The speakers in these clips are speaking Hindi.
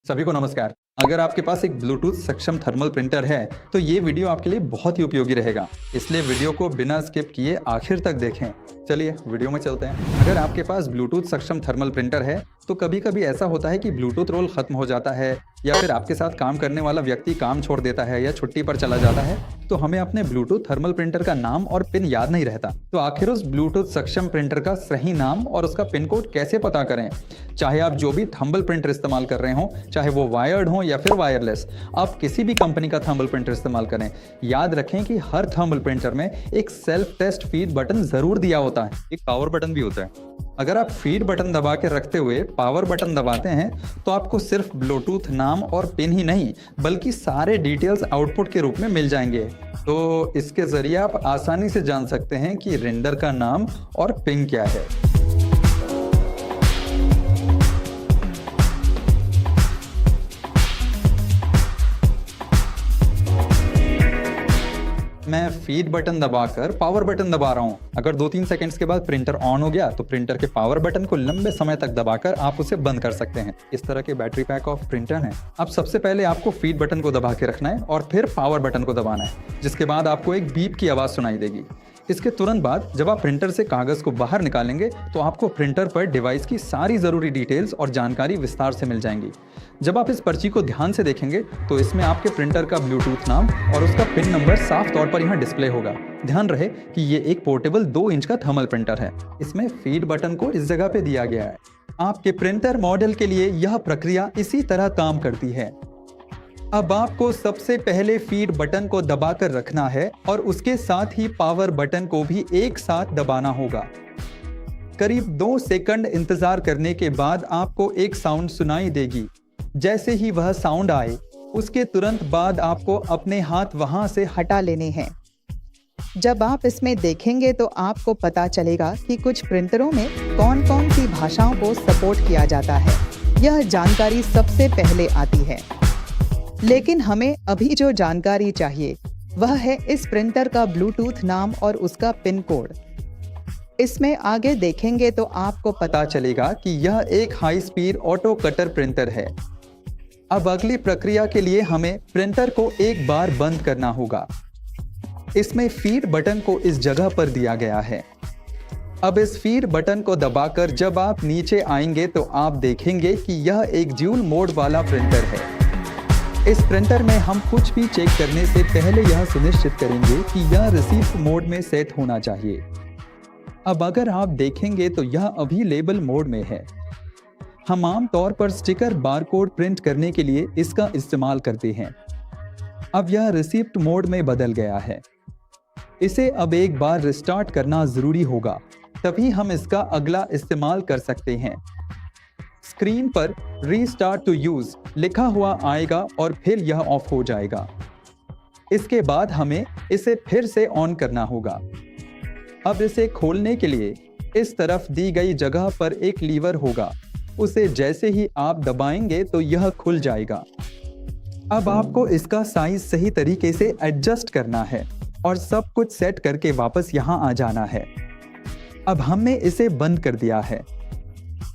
सभी को नमस्कार। अगर आपके पास एक ब्लूटूथ सक्षम थर्मल प्रिंटर है तो ये वीडियो आपके लिए बहुत ही उपयोगी रहेगा, इसलिए वीडियो को बिना स्किप किए आखिर तक देखें। चलिए वीडियो में चलते हैं। अगर आपके पास ब्लूटूथ सक्षम थर्मल प्रिंटर है तो कभी कभी ऐसा होता है कि ब्लूटूथ रोल खत्म हो जाता है या फिर आपके साथ काम करने वाला व्यक्ति काम छोड़ देता है या छुट्टी पर चला जाता है, तो हमें अपने ब्लूटूथ थर्मल प्रिंटर का नाम और पिन याद नहीं रहता। तो आखिर उस ब्लूटूथ सक्षम प्रिंटर का सही नाम और उसका पिन कोड कैसे पता करें? चाहे आप जो भी थर्मल प्रिंटर इस्तेमाल कर रहे हो, चाहे वो वायर्ड हो या फिर वायरलेस, आप किसी भी कंपनी का थर्मल प्रिंटर इस्तेमाल करें, याद रखें कि हर थर्मल प्रिंटर में एक सेल्फ टेस्ट फीड बटन जरूर दिया होता है। एक पावर बटन भी होता है। अगर आप फीड बटन दबा के रखते हुए पावर बटन दबाते हैं तो आपको सिर्फ ब्लूटूथ नाम और पिन ही नहीं बल्कि सारे डिटेल्स आउटपुट के रूप में मिल जाएंगे। तो इसके जरिए आप आसानी से जान सकते हैं कि रेंडर का नाम और पिन क्या है। मैं फीड बटन दबाकर पावर बटन दबा रहा हूं। अगर 2-3 सेकंड्स के बाद प्रिंटर ऑन हो गया तो प्रिंटर के पावर बटन को लंबे समय तक दबाकर आप उसे बंद कर सकते हैं। इस तरह के बैटरी पैक ऑफ प्रिंटर हैं। अब सबसे पहले आपको फीड बटन को दबा के रखना है और फिर पावर बटन को दबाना है, जिसके बाद आपको एक बीप की आवाज़ सुनाई देगी। इसके तुरंत बाद जब आप प्रिंटर से कागज़ को बाहर निकालेंगे तो आपको प्रिंटर पर डिवाइस की सारी ज़रूरी डिटेल्स और जानकारी विस्तार से मिल जाएंगी। जब आप इस पर्ची को ध्यान से देखेंगे तो इसमें आपके प्रिंटर का ब्लूटूथ नाम और उसका पिन नंबर साफ तौर पर यहाँ डिस्प्ले होगा। ध्यान रहे कि ये एक पोर्टेबल 2 इंच का थर्मल प्रिंटर है। इसमें फीड बटन को इस जगह पे दिया गया है। आपके प्रिंटर मॉडल के लिए यह प्रक्रिया इसी तरह काम करती है। अब आपको सबसे पहले फीड बटन को दबाकर रखना है और उसके साथ ही पावर बटन को भी एक साथ दबाना होगा। करीब 2 सेकंड इंतजार करने के बाद आपको एक साउंड सुनाई देगी। जैसे ही वह साउंड आए उसके तुरंत बाद आपको अपने हाथ वहां से हटा लेने हैं। जब आप इसमें देखेंगे तो आपको पता चलेगा कि कुछ प्रिंटरों में कौन कौन सी भाषाओं को सपोर्ट किया जाता है। यह जानकारी सबसे पहले आती है, लेकिन हमें अभी जो जानकारी चाहिए वह है इस प्रिंटर का ब्लूटूथ नाम और उसका पिन कोड। इसमें आगे देखेंगे तो आपको पता चलेगा कि यह एक high speed auto cutter printer है। अब अगली प्रक्रिया के लिए हमें प्रिंटर को एक बार बंद करना होगा। इसमें फीड बटन को इस जगह पर दिया गया है। अब इस फीड बटन को दबाकर जब आप नीचे आएंगे तो आप देखेंगे कि यह एक ड्यूल मोड वाला प्रिंटर है। इस प्रिंटर में हम कुछ भी चेक करने से पहले यह सुनिश्चित करेंगे कि यह रिसीव मोड में सेट होना चाहिए। अब अगर आप देखेंगे तो यह अभी लेबल मोड में है। हम आम तौर पर स्टिकर बारकोड प्रिंट करने के लिए इसका इस्तेमाल करते हैं। अब यह रिसीप्ट मोड में बदल गया है। इसे अब एक बार रिस्टार्ट करना जरूरी होगा, तभी हम इसका अगला इस्तेमाल कर सकते हैं। स्क्रीन पर रीस्टार्ट टू यूज लिखा हुआ आएगा और फिर यह ऑफ हो जाएगा। इसके बाद हमें इसे फिर से ऑन करना होगा। अब इसे खोलने के लिए इस तरफ दी गई जगह पर एक लीवर होगा। उसे जैसे ही आप दबाएंगे तो यह खुल जाएगा। अब आपको इसका साइज सही तरीके से एडजस्ट करना है और सब कुछ सेट करके वापस यहाँ आ जाना है। अब हमने इसे बंद कर दिया है।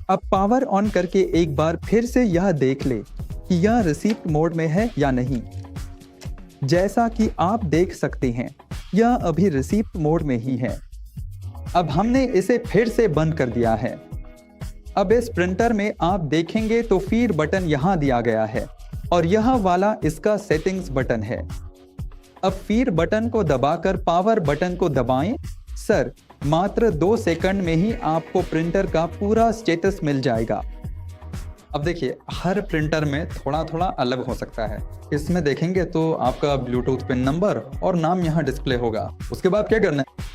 अब पावर ऑन करके एक बार फिर से यह देख ले कि यह रिसीप्ट मोड में है या नहीं। जैसा कि आप देख सकते हैं यह अभी रिसीप्ट मोड में ही है। अब हमने इसे फिर से बंद कर दिया है। अब इस प्रिंटर में आप देखेंगे तो फीड बटन यहाँ दिया गया है और यह वाला इसका सेटिंग्स बटन है। अब फीड बटन को दबाकर पावर बटन को दबाएं। सर, मात्र 2 सेकंड में ही आपको प्रिंटर का पूरा स्टेटस मिल जाएगा। अब देखिए, हर प्रिंटर में थोड़ा थोड़ा अलग हो सकता है। इसमें देखेंगे तो आपका ब्लूटूथ पिन नंबर और नाम यहाँ डिस्प्ले होगा। उसके बाद क्या करना है,